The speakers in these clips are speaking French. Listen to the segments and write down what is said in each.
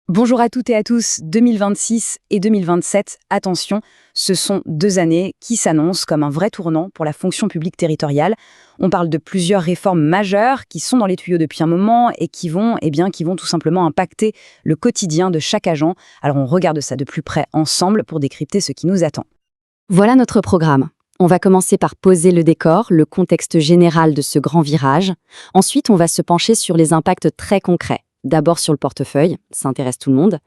Bonjour à toutes et à tous, 2026 et 2027, attention, ce sont 2 années qui s'annoncent comme un vrai tournant pour la fonction publique territoriale. On parle de plusieurs réformes majeures qui sont dans les tuyaux depuis un moment et qui vont tout simplement impacter le quotidien de chaque agent. Alors on regarde ça de plus près ensemble pour décrypter ce qui nous attend. Voilà notre programme. On va commencer par poser le décor, le contexte général de ce grand virage. Ensuite, on va se pencher sur les impacts très concrets. D'abord sur le portefeuille, ça intéresse tout le monde,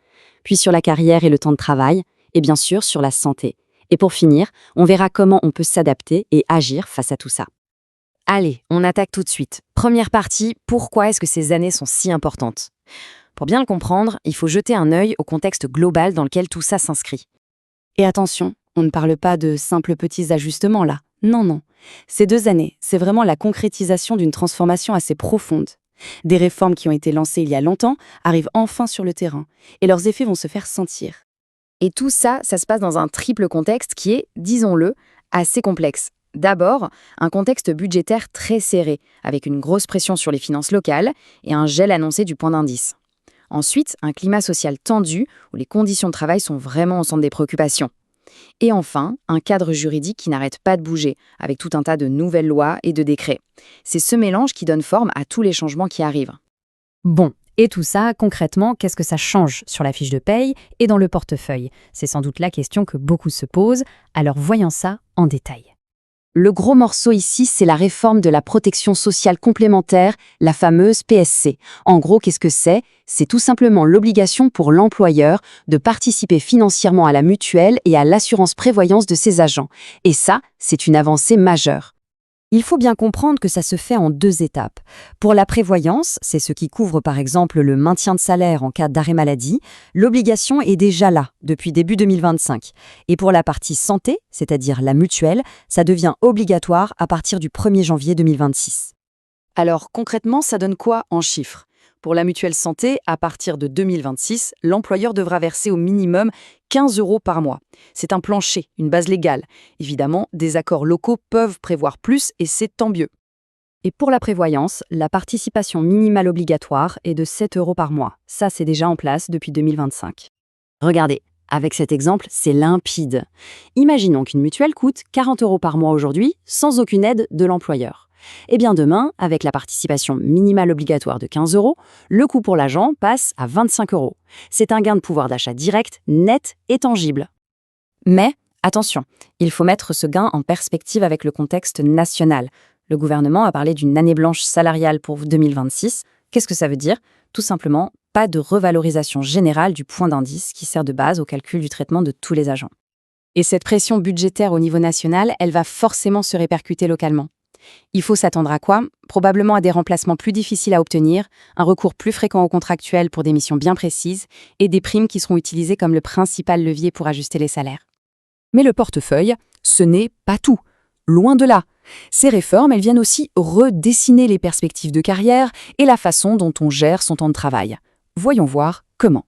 puis sur la carrière et le temps de travail, et bien sûr sur la santé. Et pour finir, on verra comment on peut s'adapter et agir face à tout ça. Allez, on attaque tout de suite. Première partie, pourquoi est-ce que ces années sont si importantes? Pour bien le comprendre, il faut jeter un œil au contexte global dans lequel tout ça s'inscrit. Et attention, on ne parle pas de simples petits ajustements là. Non. Ces 2 années, c'est vraiment la concrétisation d'une transformation assez profonde. Des réformes qui ont été lancées il y a longtemps arrivent enfin sur le terrain, et leurs effets vont se faire sentir. Et tout ça, ça se passe dans un triple contexte qui est, disons-le, assez complexe. D'abord, un contexte budgétaire très serré, avec une grosse pression sur les finances locales et un gel annoncé du point d'indice. Ensuite, un climat social tendu, où les conditions de travail sont vraiment au centre des préoccupations. Et enfin, un cadre juridique qui n'arrête pas de bouger, avec tout un tas de nouvelles lois et de décrets. C'est ce mélange qui donne forme à tous les changements qui arrivent. Bon, et tout ça, concrètement, qu'est-ce que ça change sur la fiche de paye et dans le portefeuille? C'est sans doute la question que beaucoup se posent, alors voyons ça en détail. Le gros morceau ici, c'est la réforme de la protection sociale complémentaire, la fameuse PSC. En gros, qu'est-ce que c'est? C'est tout simplement l'obligation pour l'employeur de participer financièrement à la mutuelle et à l'assurance prévoyance de ses agents. Et ça, c'est une avancée majeure. Il faut bien comprendre que ça se fait en 2 étapes. Pour la prévoyance, c'est ce qui couvre par exemple le maintien de salaire en cas d'arrêt maladie, l'obligation est déjà là depuis début 2025. Et pour la partie santé, c'est-à-dire la mutuelle, ça devient obligatoire à partir du 1er janvier 2026. Alors concrètement, ça donne quoi en chiffres? Pour la mutuelle santé, à partir de 2026, l'employeur devra verser au minimum 15 € par mois. C'est un plancher, une base légale. Évidemment, des accords locaux peuvent prévoir plus et c'est tant mieux. Et pour la prévoyance, la participation minimale obligatoire est de 7 € par mois. Ça, c'est déjà en place depuis 2025. Regardez, avec cet exemple, c'est limpide. Imaginons qu'une mutuelle coûte 40 € par mois aujourd'hui, sans aucune aide de l'employeur. Eh bien demain, avec la participation minimale obligatoire de 15 €, le coût pour l'agent passe à 25 €. C'est un gain de pouvoir d'achat direct, net et tangible. Mais, attention, il faut mettre ce gain en perspective avec le contexte national. Le gouvernement a parlé d'une année blanche salariale pour 2026. Qu'est-ce que ça veut dire? Tout simplement, pas de revalorisation générale du point d'indice qui sert de base au calcul du traitement de tous les agents. Et cette pression budgétaire au niveau national, elle va forcément se répercuter localement. Il faut s'attendre à quoi? Probablement à des remplacements plus difficiles à obtenir, un recours plus fréquent aux contractuels pour des missions bien précises et des primes qui seront utilisées comme le principal levier pour ajuster les salaires. Mais le portefeuille, ce n'est pas tout. Loin de là. Ces réformes, elles viennent aussi redessiner les perspectives de carrière et la façon dont on gère son temps de travail. Voyons voir comment.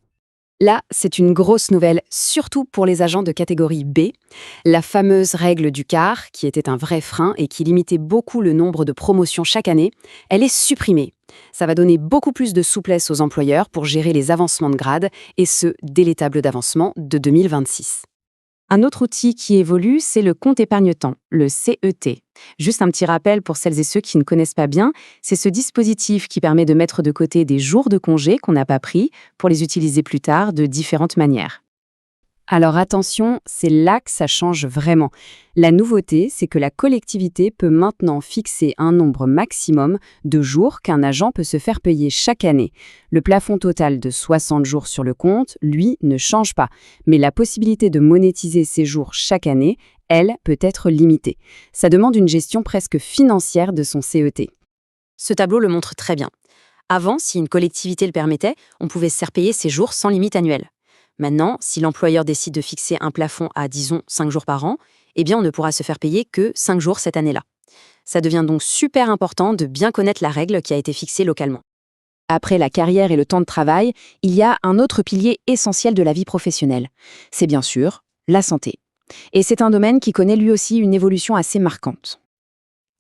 Là, c'est une grosse nouvelle, surtout pour les agents de catégorie B. La fameuse règle du quart, qui était un vrai frein et qui limitait beaucoup le nombre de promotions chaque année, elle est supprimée. Ça va donner beaucoup plus de souplesse aux employeurs pour gérer les avancements de grade, et ce, dès les tables d'avancement de 2026. Un autre outil qui évolue, c'est le compte épargne-temps, le CET. Juste un petit rappel pour celles et ceux qui ne connaissent pas bien, c'est ce dispositif qui permet de mettre de côté des jours de congé qu'on n'a pas pris pour les utiliser plus tard de différentes manières. Alors attention, c'est là que ça change vraiment. La nouveauté, c'est que la collectivité peut maintenant fixer un nombre maximum de jours qu'un agent peut se faire payer chaque année. Le plafond total de 60 jours sur le compte, lui, ne change pas. Mais la possibilité de monétiser ces jours chaque année, elle, peut être limitée. Ça demande une gestion presque financière de son CET. Ce tableau le montre très bien. Avant, si une collectivité le permettait, on pouvait se faire payer ces jours sans limite annuelle. Maintenant, si l'employeur décide de fixer un plafond à, disons, 5 jours par an, eh bien on ne pourra se faire payer que 5 jours cette année-là. Ça devient donc super important de bien connaître la règle qui a été fixée localement. Après la carrière et le temps de travail, il y a un autre pilier essentiel de la vie professionnelle. C'est bien sûr la santé. Et c'est un domaine qui connaît lui aussi une évolution assez marquante.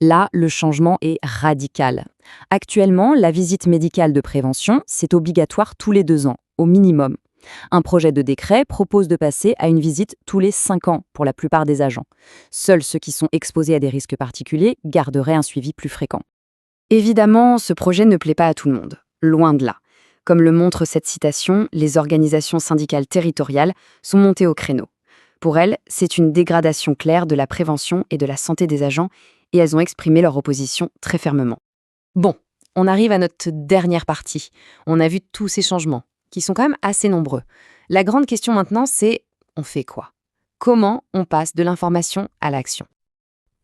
Là, le changement est radical. Actuellement, la visite médicale de prévention, c'est obligatoire tous les 2 ans, au minimum. Un projet de décret propose de passer à une visite tous les 5 ans pour la plupart des agents. Seuls ceux qui sont exposés à des risques particuliers garderaient un suivi plus fréquent. Évidemment, ce projet ne plaît pas à tout le monde, loin de là. Comme le montre cette citation, les organisations syndicales territoriales sont montées au créneau. Pour elles, c'est une dégradation claire de la prévention et de la santé des agents, et elles ont exprimé leur opposition très fermement. Bon, on arrive à notre dernière partie. On a vu tous ces changements, qui sont quand même assez nombreux. La grande question maintenant, c'est on fait quoi? Comment on passe de l'information à l'action?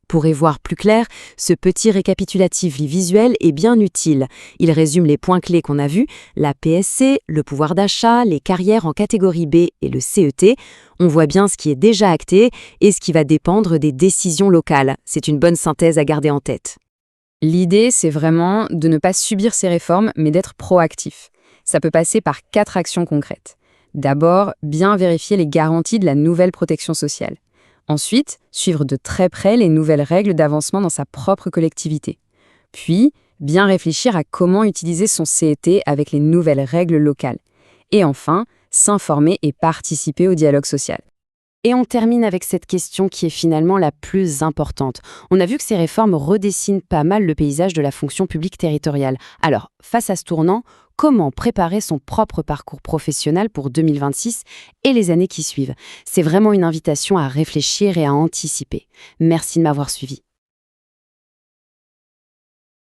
Pour y voir plus clair, ce petit récapitulatif visuel est bien utile. Il résume les points clés qu'on a vus, la PSC, le pouvoir d'achat, les carrières en catégorie B et le CET. On voit bien ce qui est déjà acté et ce qui va dépendre des décisions locales. C'est une bonne synthèse à garder en tête. L'idée, c'est vraiment de ne pas subir ces réformes, mais d'être proactif. Ça peut passer par 4 actions concrètes. D'abord, bien vérifier les garanties de la nouvelle protection sociale. Ensuite, suivre de très près les nouvelles règles d'avancement dans sa propre collectivité. Puis, bien réfléchir à comment utiliser son CET avec les nouvelles règles locales. Et enfin, s'informer et participer au dialogue social. Et on termine avec cette question qui est finalement la plus importante. On a vu que ces réformes redessinent pas mal le paysage de la fonction publique territoriale. Alors, face à ce tournant, comment préparer son propre parcours professionnel pour 2026 et les années qui suivent? C'est vraiment une invitation à réfléchir et à anticiper. Merci de m'avoir suivi.